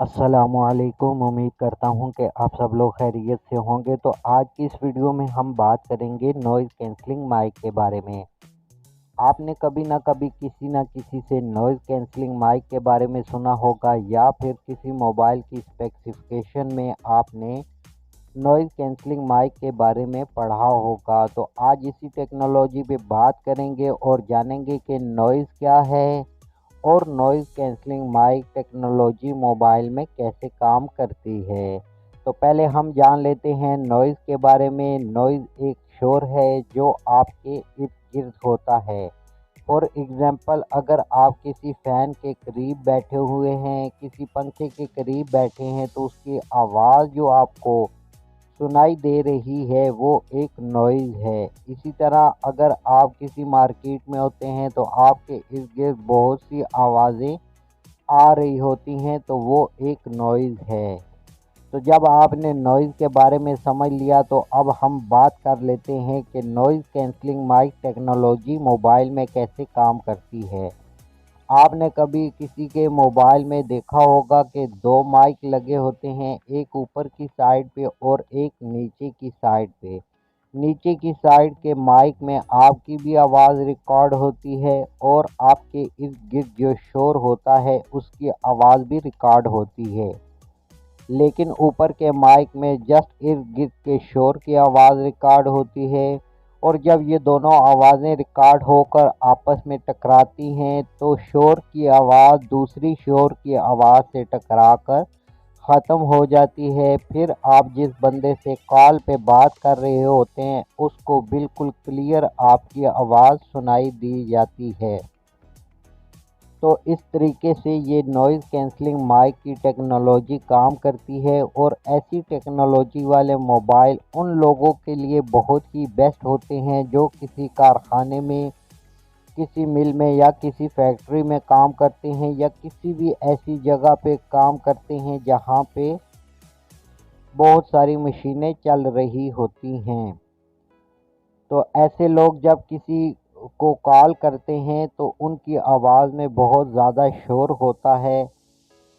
अस्सलामुअलैकुम। उम्मीद करता हूँ कि आप सब लोग खैरियत से होंगे। तो आज की इस वीडियो में हम बात करेंगे नॉइज़ कैंसलिंग माइक के बारे में। आपने कभी ना कभी किसी ना किसी से नॉइज़ कैंसलिंग माइक के बारे में सुना होगा, या फिर किसी मोबाइल की स्पेसिफिकेशन में आपने नॉइज़ कैंसलिंग माइक के बारे में पढ़ा होगा। तो आज इसी टेक्नोलॉजी पे बात करेंगे और जानेंगे कि नॉइज़ क्या है और noise cancelling mic technology mobile में कैसे काम करती है। तो पहले हम जान लेते हैं नॉइज़ के बारे में। नॉइज़ एक शोर है जो आपके इर्द गिर्द होता है। फॉर एग्ज़ाम्पल, अगर आप किसी फ़ैन के करीब बैठे हुए हैं, किसी पंखे के करीब बैठे हैं, तो उसकी आवाज़ जो आपको सुनाई दे रही है वो एक नॉइज़ है। इसी तरह अगर आप किसी मार्केट में होते हैं तो आपके इर्द गिर्द बहुत सी आवाज़ें आ रही होती हैं, तो वो एक नॉइज़ है। तो जब आपने नॉइज़ के बारे में समझ लिया, तो अब हम बात कर लेते हैं कि noise cancelling mic technology mobile में कैसे काम करती है। आपने कभी किसी के मोबाइल में देखा होगा कि दो माइक लगे होते हैं, एक ऊपर की साइड पे और एक नीचे की साइड पे। नीचे की साइड के माइक में आपकी भी आवाज़ रिकॉर्ड होती है और आपके इर्द गिर्द जो शोर होता है उसकी आवाज़ भी रिकॉर्ड होती है। लेकिन ऊपर के माइक में जस्ट इर्द गिर्द के शोर की आवाज़ रिकॉर्ड होती है। और जब ये दोनों आवाज़ें रिकॉर्ड होकर आपस में टकराती हैं, तो शोर की आवाज़ दूसरी शोर की आवाज़ से टकराकर ख़त्म हो जाती है। फिर आप जिस बंदे से कॉल पे बात कर रहे होते हैं उसको बिल्कुल क्लियर आपकी आवाज़ सुनाई दी जाती है। तो इस तरीके से ये नॉइज़ कैंसलिंग माइक की टेक्नोलॉजी काम करती है। और ऐसी टेक्नोलॉजी वाले मोबाइल उन लोगों के लिए बहुत ही बेस्ट होते हैं जो किसी कारखाने में, किसी मिल में या किसी फैक्ट्री में काम करते हैं, या किसी भी ऐसी जगह पे काम करते हैं जहाँ पे बहुत सारी मशीनें चल रही होती हैं। तो ऐसे लोग जब किसी को कॉल करते हैं तो उनकी आवाज़ में बहुत ज़्यादा शोर होता है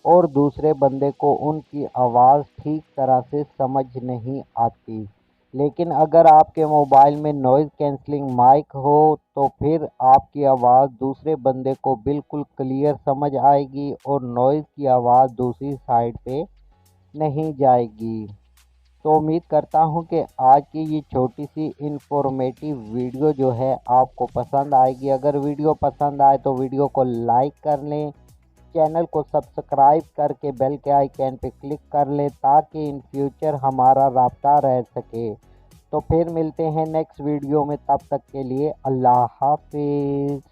और दूसरे बंदे को उनकी आवाज़ ठीक तरह से समझ नहीं आती। लेकिन अगर आपके मोबाइल में नॉइज़ कैंसलिंग माइक हो तो फिर आपकी आवाज़ दूसरे बंदे को बिल्कुल क्लियर समझ आएगी और नॉइज़ की आवाज़ दूसरी साइड पे नहीं जाएगी। तो उम्मीद करता हूँ कि आज की ये छोटी सी इन्फॉर्मेटिव वीडियो जो है आपको पसंद आएगी। अगर वीडियो पसंद आए तो वीडियो को लाइक कर लें, चैनल को सब्सक्राइब करके बेल के आइकन पे क्लिक कर लें ताकि इन फ्यूचर हमारा राब्ता रह सके। तो फिर मिलते हैं नेक्स्ट वीडियो में, तब तक के लिए अल्लाह हाफिज़।